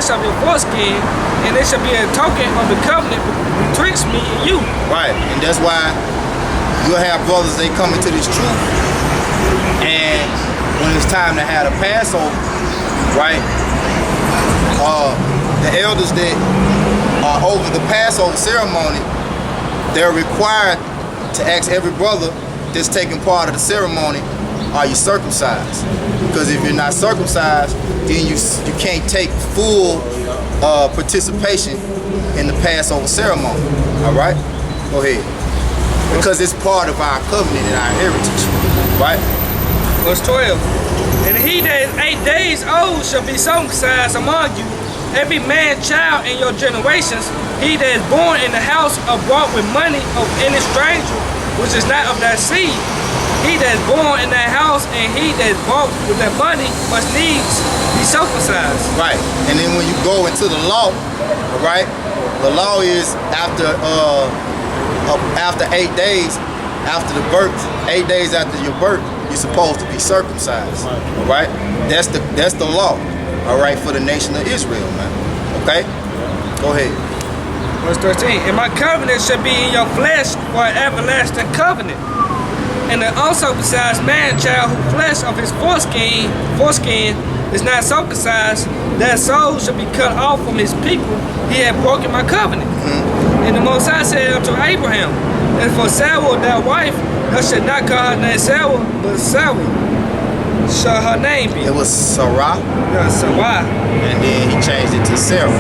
flesh of your foreskin, and it shall be a token of the covenant betwixt me and you. Right, and that's why you'll have brothers, they come into this truth, and when it's time to have the Passover, right, the elders that are over the Passover ceremony, they're required to ask every brother that's taking part of the ceremony, are you circumcised? Because if you're not circumcised, then you can't take full participation in the Passover ceremony. All right? Go ahead. Because it's part of our covenant and our heritage. Right? Verse 12. And he that is 8 days old shall be circumcised among you, every man child in your generations, he that is born in the house or bought with money of any stranger, which is not of that seed. He that is born in that house and he that is bought with that money must needs be circumcised. Right. And then when you go into the law, right, the law is after 8 days after the birth, 8 days after your birth, you're supposed to be circumcised. Right? That's the law. All right, for the nation of Israel, man. Okay? Go ahead. Verse 13. And my covenant shall be in your flesh for an everlasting covenant. And the uncircumcised man child whose flesh of his foreskin is not circumcised, that soul shall be cut off from his people. He had broken my covenant. And the Most High said unto Abraham, and for Sarah thy wife, thou shalt not call her name Sarah, but Sarah shall her name be. It was Sarah. Yeah, Sarah. And then he changed it to Sarah.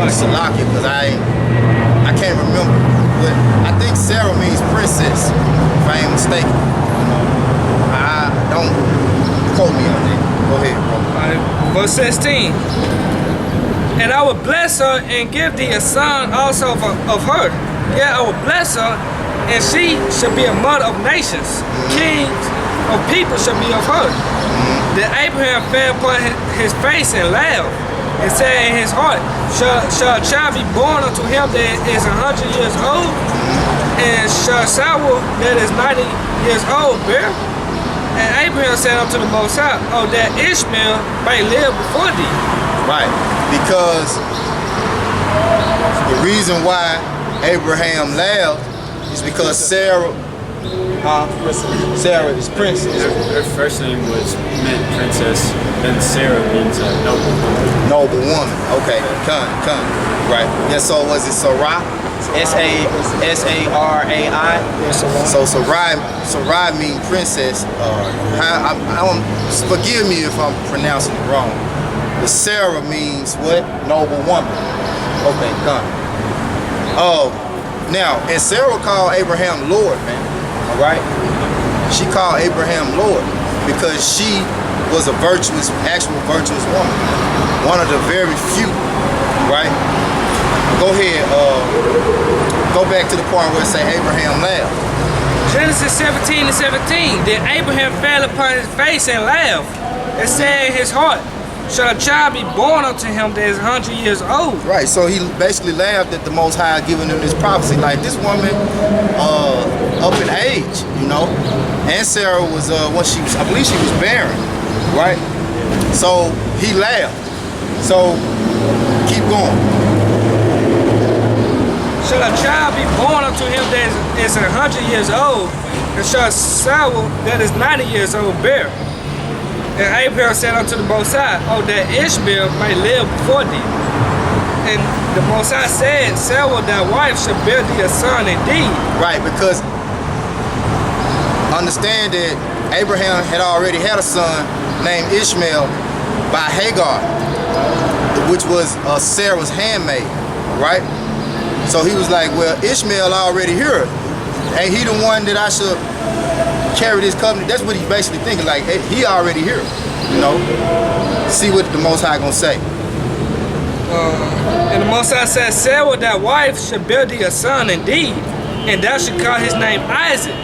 Salakia, because I can't remember. But I think Sarah means princess, if I ain't mistaken. I don't quote me on that. Go ahead, bro. Right, verse 16. And I will bless her and give thee a son also of her. Yeah, I will bless her, and she shall be a mother of nations. Kings of people shall be of her. Then Abraham fell upon his face and laughed, and said in his heart, shall a child be born unto him that is 100 years old? And shall Sarah that is 90 years old bear? And Abraham said unto the Most High, oh, that Ishmael may live before thee. Right, because the reason why Abraham laughed is because Sarah is princess. Her first name meant princess, and Sarah means noble woman. Noble woman. Okay, come. Right. Yeah. So was it Sarai? Sarai. So Sarai means princess. Forgive me if I'm pronouncing it wrong. But Sarah means what? Noble woman. Okay, come. Now, and Sarah called Abraham Lord, man. All right? She called Abraham Lord because she was a actual virtuous woman. One of the very few, right? Go ahead, go back to the part where it say Abraham laughed. Genesis 17:17. Then Abraham fell upon his face and laughed, and said in his heart, shall a child be born unto him that is 100 years old? Right, so he basically laughed at the Most High giving him this prophecy. Like, this woman, up in age, you know, and Sarah was, I believe she was barren, right? So he laughed. So keep going. Shall a child be born unto him that is 100 years old, and shall Sarah that is 90 years old bear? And Abraham said unto the Most High, oh, that Ishmael may live before thee. And the Most High said, Sarah thy wife shall bear thee a son indeed. Right, because understand that Abraham had already had a son named Ishmael by Hagar, which was Sarah's handmaid, right? So he was like, well, Ishmael already here. Ain't he the one that I should carry this covenant? That's what he's basically thinking, like, hey, he already here, you know? See what the Most High gonna say. And the Most High said, Sarah thy wife shall bear thee a son indeed, and thou shalt call his name Isaac.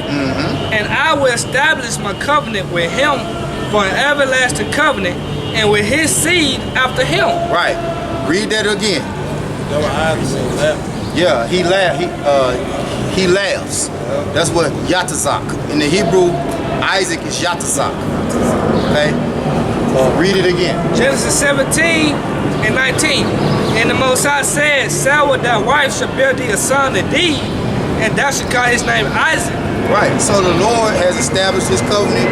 And I will establish my covenant with him for an everlasting covenant, and with his seed after him. Right. Read that again. Yeah, he laughs. That's what Yatazak. In the Hebrew, Isaac is Yatazak. Okay? Read it again. Genesis 17 and 19. And the Most High said, Sarah thy wife shall bear thee a son indeed, and thou shalt call his name Isaac. Right. So the Lord has established his covenant,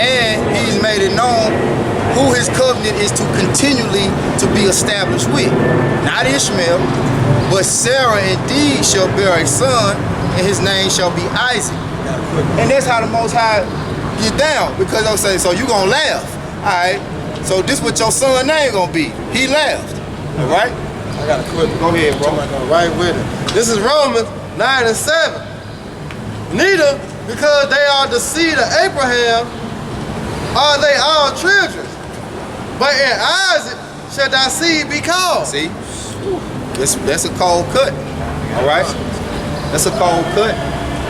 and he's made it known who his covenant is to continually to be established with. Not Ishmael, but Sarah indeed shall bear a son, and his name shall be Isaac. And that's how the Most High get down, because I'm saying, so you gonna laugh. All right. So this what your son name gonna be. He laughed. All right. I got a quick. Go ahead, bro. I'm going right with it. This is Romans 9 and 7. Neither, because they are the seed of Abraham, are they all children. But in Isaac shall thy seed be called. See, that's a cold cut. All right. That's a cold cut.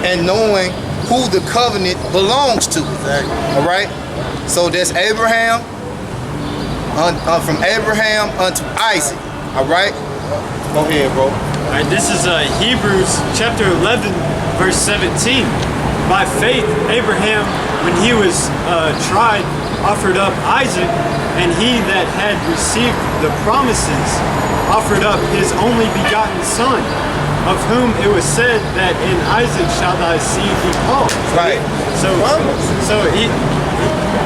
And knowing who the covenant belongs to. Exactly. All right. So that's Abraham, from Abraham unto Isaac. All right. Go ahead, bro. All right, this is Hebrews chapter 11, verse 17. By faith, Abraham, when he was tried, offered up Isaac, and he that had received the promises offered up his only begotten son, of whom it was said that in Isaac shall thy seed be called. Right. So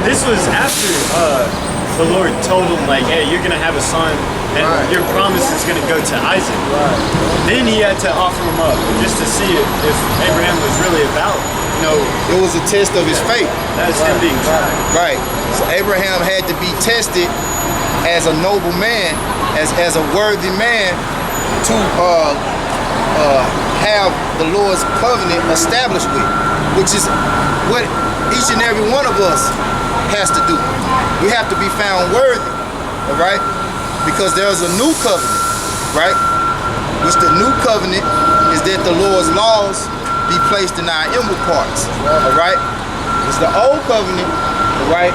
this was after the Lord told him, like, hey, you're gonna have a son, and your promise is gonna go to Isaac. Then he had to offer him up just to see if Abraham was really about, It was a test of his faith. that's him being tried. Right. So Abraham had to be tested as a noble man, as a worthy man, to have the Lord's covenant established with, which is what each and every one of us has to do. We have to be found worthy, all right? Because there's a new covenant, right? Which the new covenant is that the Lord's laws be placed in our inward parts, all right? It's the old covenant, all right?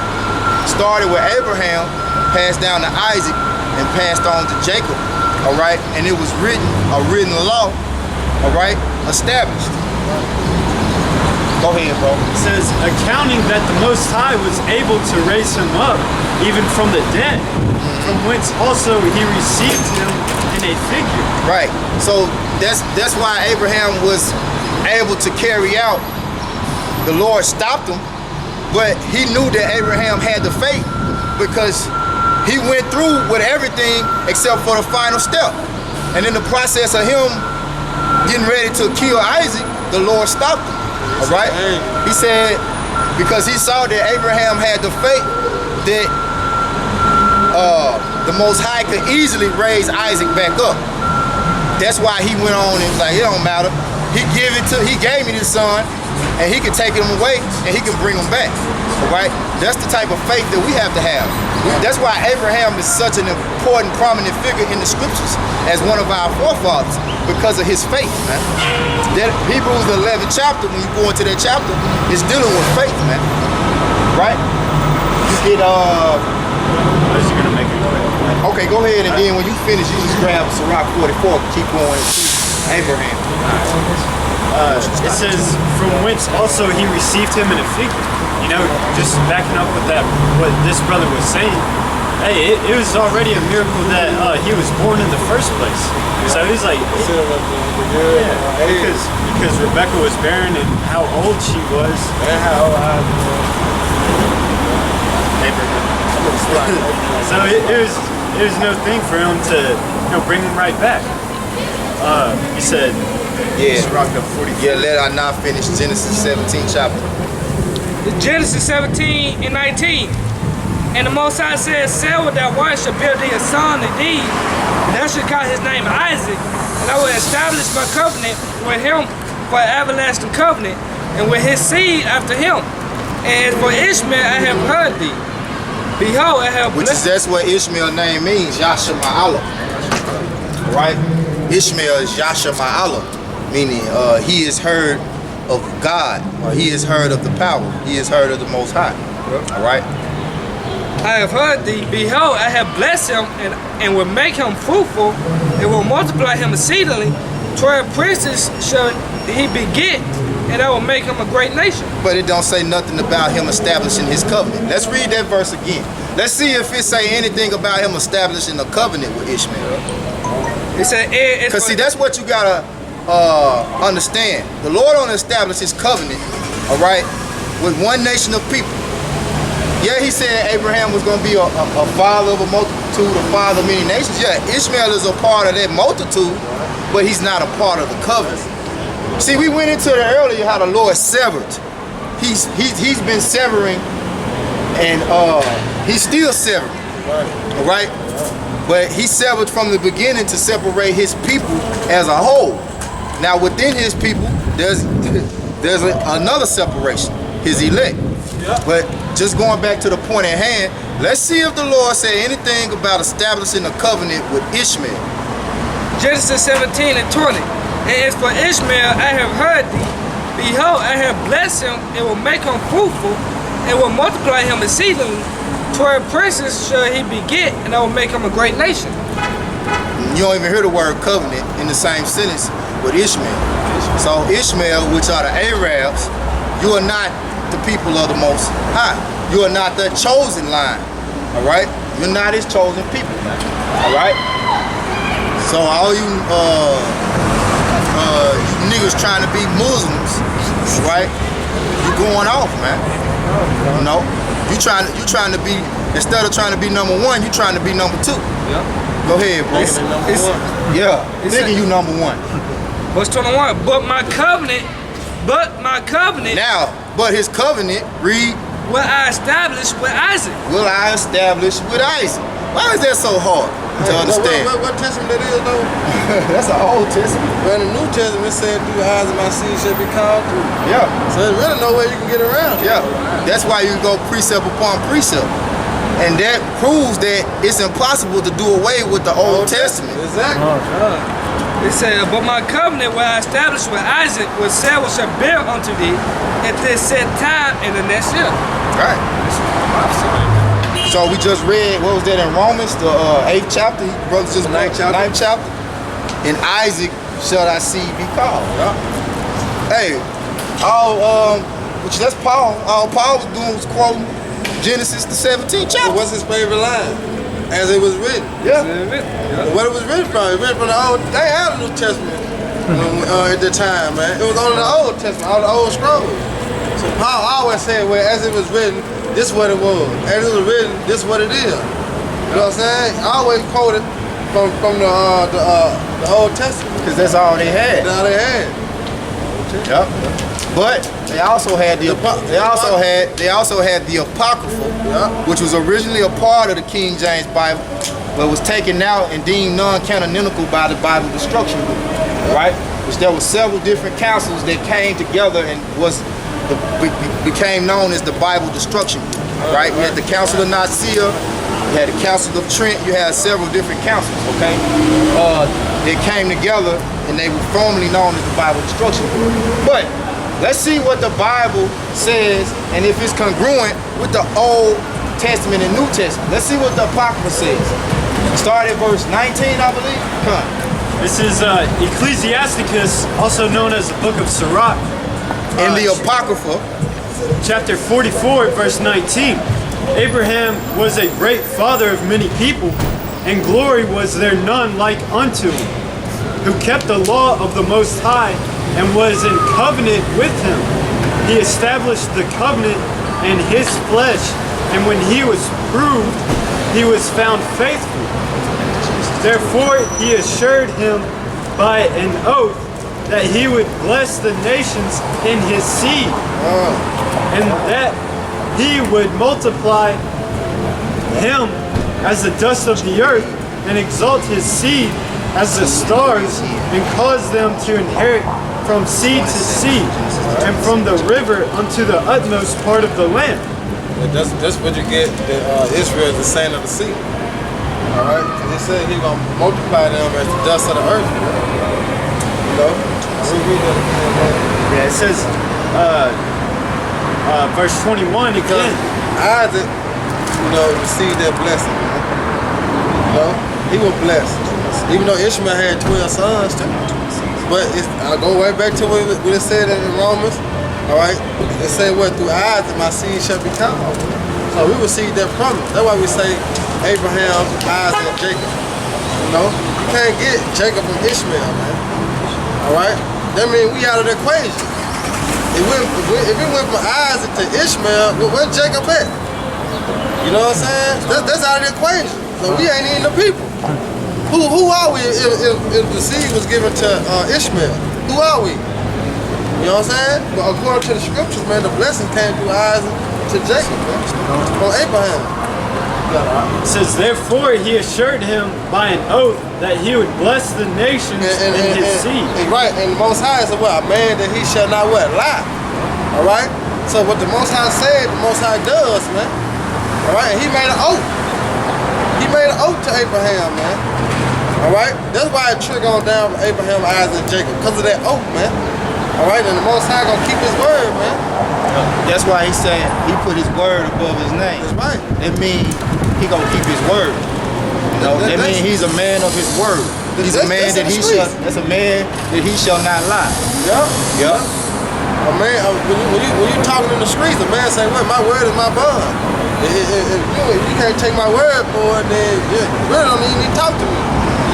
Started with Abraham, passed down to Isaac, and passed on to Jacob, all right? And it was written, a written law, all right, established. Go ahead, bro. It says, accounting that the Most High was able to raise him up, even from the dead, from whence also he received him in a figure. Right. So that's why Abraham was able to carry out. The Lord stopped him, but he knew that Abraham had the faith because he went through with everything except for the final step. And in the process of him getting ready to kill Isaac, the Lord stopped him. All right? He said, because he saw that Abraham had the faith that the Most High could easily raise Isaac back up. That's why he went on and was like, it don't matter. He gave me this son, and he can take him away, and he can bring him back. All right? That's the type of faith that we have to have. That's why Abraham is such an important, prominent figure in the scriptures as one of our forefathers, because of his faith, man. That Hebrews 11th chapter, when you go into that chapter, is dealing with faith, man. Right? You get I was gonna make it quick. okay, go ahead, and then when you finish, you just grab Sirach 44, keep going to Abraham. It says, from whence also he received him in a figure. Just backing up with that, what this brother was saying. Hey, it was already a miracle that he was born in the first place. So he's like, because Rebecca was barren and how old she was. And how Abraham. So it was no thing for him to bring him right back. He said, Sirach 44. Yeah, let I not finish Genesis 17 chapter. Genesis 17 and 19. And the Most High said, Sarah thy wife shall bear thee a son indeed, and thou shalt call his name Isaac, and I will establish my covenant with him for an everlasting covenant, and with his seed after him. And for Ishmael I have heard thee. Behold, I have blessed. That's what Ishmael name means, Yasha Ma'ala. Right? Ishmael is Yasha Ma'ala, meaning he is heard of God, or he is heard of the power, he is heard of the Most High. All right? I have heard thee. Behold, I have blessed him, and will make him fruitful, and will multiply him exceedingly. 12 princes shall he beget, and I will make him a great nation. But it don't say nothing about him establishing his covenant. Let's read that verse again. Let's see if it say anything about him establishing a covenant with Ishmael. It said, it's Because see, that's what you gotta understand. The Lord don't establish his covenant, all right, with one nation of people. Yeah, he said Abraham was gonna be a father of a multitude, a father of many nations. Yeah, Ishmael is a part of that multitude, but he's not a part of the covenant. See, we went into it earlier how the Lord severed. He's been severing, and he's still severing. All right, but he severed from the beginning to separate his people as a whole. Now within his people, there's another separation, his elect. But just going back to the point at hand, let's see if the Lord said anything about establishing a covenant with Ishmael. Genesis 17 and 20. And as for Ishmael, I have heard thee. Behold, I have blessed him and will make him fruitful and will multiply him exceedingly. 12 princes shall he beget, and I will make him a great nation. You don't even hear the word covenant in the same sentence with Ishmael. So Ishmael, which are the Arabs, you are not the people of the Most High. You are not the chosen line. All right? You're not his chosen people. All right? So all you niggas trying to be Muslims, right? You going off, man. No, you trying to be, instead of trying to be number one, you trying to be number two. Yep. Go ahead, bro. Thinking you number one. Verse 21. But my covenant. Now, but his covenant, read, will I establish with Isaac. will I establish with Isaac. Why is that so hard to understand? What testament that is, though? That's an Old Testament. Well, in the New Testament, it said, through Isaac my seed shall be called through. Yeah. So there's really no way you can get around it. Yeah, that's why you go precept upon precept. And that proves that it's impossible to do away with the Old Testament. Exactly. It said, but my covenant will I establish with Isaac, which Sarah shall bear unto thee at this set time in the next year. Right. So we just read, what was that in Romans, the 8th chapter? Brothers just 9th chapter. In Isaac shall thy seed be called. Hey, which that's Paul. All Paul was doing was quoting Genesis the 17th chapter. What's his favorite line? As it was written. Yeah. What it was written from? It was written from the Old. They had a New Testament at the time, man. It was only the Old Testament, all the old scrolls. So Paul always said, well, as it was written, this is what it was. As it was written, this is what it is. You know what I'm saying? I always quoted from the Old Testament. Because that's all they had. That's all they had. Yep. But they also had the Apocrypha, which was originally a part of the King James Bible, but was taken out and deemed non-canonical by the Bible Destruction Group, right? Which there were several different councils that came together and became known as the Bible Destruction Group, right? You had the Council of Nicaea, you had the Council of Trent, you had several different councils, okay? They came together and they were formerly known as the Bible Destruction Group. But let's see what the Bible says and if it's congruent with the Old Testament and New Testament. Let's see what the Apocrypha says. Start at verse 19, I believe. Come on. This is Ecclesiasticus, also known as the Book of Sirach. In the Apocrypha, chapter 44, verse 19. Abraham was a great father of many people, and glory was there none like unto him, who kept the law of the Most High and was in covenant with him. He established the covenant in his flesh, and when he was proved, he was found faithful. Therefore he assured him by an oath that he would bless the nations in his seed, and that he would multiply him as the dust of the earth, and exalt his seed as the stars, and cause them to inherit from sea to sea, and from the river unto the utmost part of the land. That's what you get. Israel is the sand of the sea. All right, he said he's gonna multiply them as the dust of the earth. You know, Yeah, it says, verse 21 because again. Isaac, received that blessing. You know, he was blessed, even though Ishmael had 12 sons too. But I'll go right back to what it said in Romans. All right, it said what? Through Isaac my seed shall be called. So we received that promise. That's why we say Abraham, Isaac, and Jacob. You know, you can't get Jacob from Ishmael, man. All right? That means we out of the equation. If it went from Isaac to Ishmael, where's Jacob at? You know what I'm saying? That's out of the equation. So we ain't even the people. Who are we if the seed was given to Ishmael? Who are we? You know what I'm saying? But according to the scriptures, man, the blessing came through Isaac to Jacob, man, from Abraham. It says, therefore he assured him by an oath that he would bless the nations in his seed. Right, and the Most High said, what? A man that he shall not what? Lie. All right? So what the Most High said, the Most High does, man. All right? And he made an oath. He made an oath to Abraham, man. All right? That's why it triggered on down from Abraham, Isaac, and Jacob, because of that oath, man. All right? And the Most High gonna keep his word, man. That's why he said he put his word above his name. That's right. That means he gonna keep his word. You know, that means he's a man of his word. He's a man that he shall. That's a man that he shall not lie. Yeah. Yeah. A man, when you talking in the streets, a man say, "Well, my word is my bond." If you can't take my word for it, then you really don't even need to talk to me.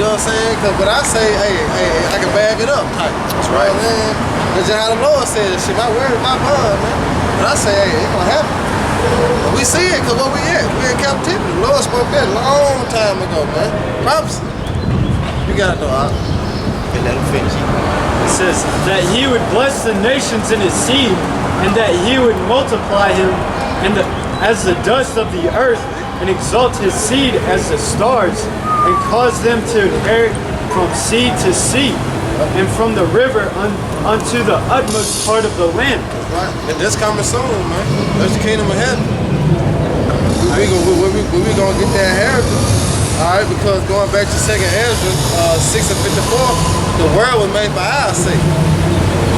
You know what I'm saying? Because what I say, hey, I can back it up. Type. That's right. You know what I'm saying? That's just how the Lord said it. Shit, my word is my bond, man. But I say, hey, it's gonna happen. But we see it because where we at? We in captivity. The Lord spoke that a long time ago, man. Prophecy. You got it though, huh? Okay, let him finish. It says that he would bless the nations in his seed, and that he would multiply him as the dust of the earth, and exalt his seed as the stars, and cause them to inherit from sea to sea, and from the river unto the utmost part of the land. Right. And this coming soon, man. That's the kingdom of heaven. We gonna get that inheritance. All right, because going back to 2nd Ezra 6 and 54, the world was made by our sake.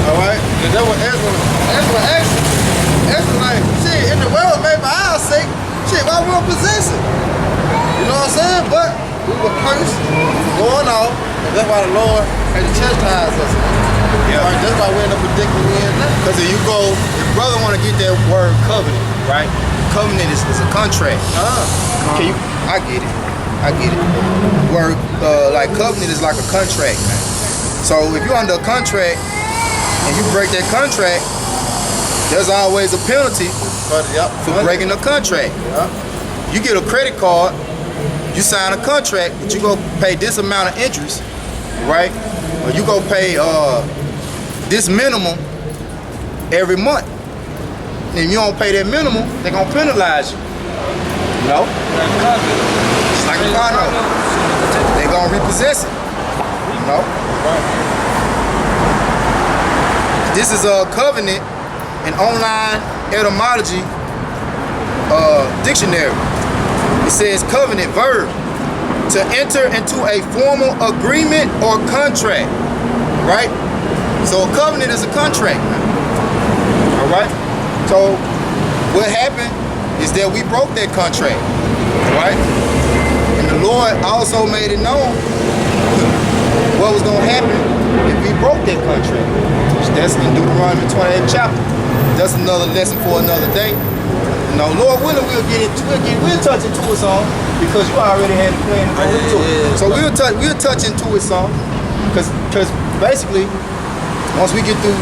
All right, and that was Ezra asked. Ezra like, shit, if the world was made by our sake, shit, why we don't possess it? You know what I'm saying? But we were cursed, going off, and that's why the Lord had to chastise us. Yeah. Right, that's why we're in the predicament we're in now. Because if you go, if brother want to get that word covenant, right? Covenant is a contract. Can you? I get it. Word like covenant is like a contract, man. So if you're under a contract and you break that contract, there's always a penalty for breaking the contract. You get a credit card, you sign a contract that you go pay this amount of interest, right? Or you go pay this minimum every month. And if you don't pay that minimum, they're gonna penalize you. You know? It's like a condo. They're gonna repossess it. You know? This is a covenant, an online etymology dictionary. It says covenant, verb, to enter into a formal agreement or contract, right? So a covenant is a contract, all right? So what happened is that we broke that contract, right? And the Lord also made it known what was gonna happen if we broke that contract. That's in Deuteronomy 28th chapter. That's another lesson for another day. You know, Lord willing, we'll touch into it some because you already had a plan to go into it. So we'll touch into it some because basically once we get through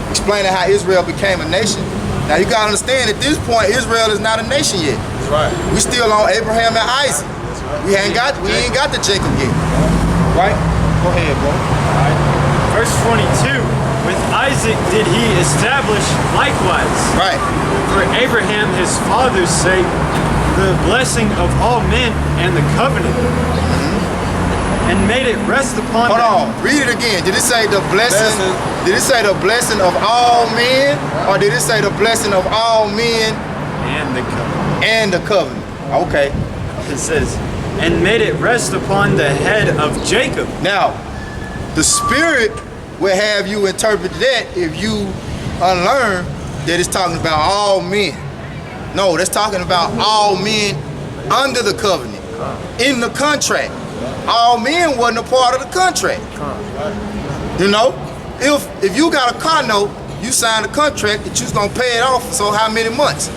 explaining how Israel became a nation, now you gotta understand at this point Israel is not a nation yet. That's right. We still on Abraham and Isaac. We ain't got the Jacob yet. Right? Go ahead, bro. All right. Verse 22. With Isaac did he establish likewise. Right. For Abraham his father's sake, the blessing of all men and the covenant, and made it rest upon Hold them. on, read it again. Did it say the blessing? Did it say the blessing of all men, or did it say the blessing of all men And the covenant. and the covenant? Okay. It says, and made it rest upon the head of Jacob. Now, the Spirit will have you interpret that if you unlearn that it's talking about all men. No, that's talking about all men under the covenant, in the contract. All men wasn't a part of the contract. You know, if you got a car note, you signed a contract that you're gonna pay it off for so how many months?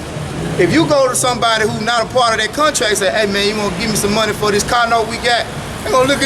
If you go to somebody who's not a part of that contract, say, hey man, you want to give me some money for this car note we got? They're gonna look at you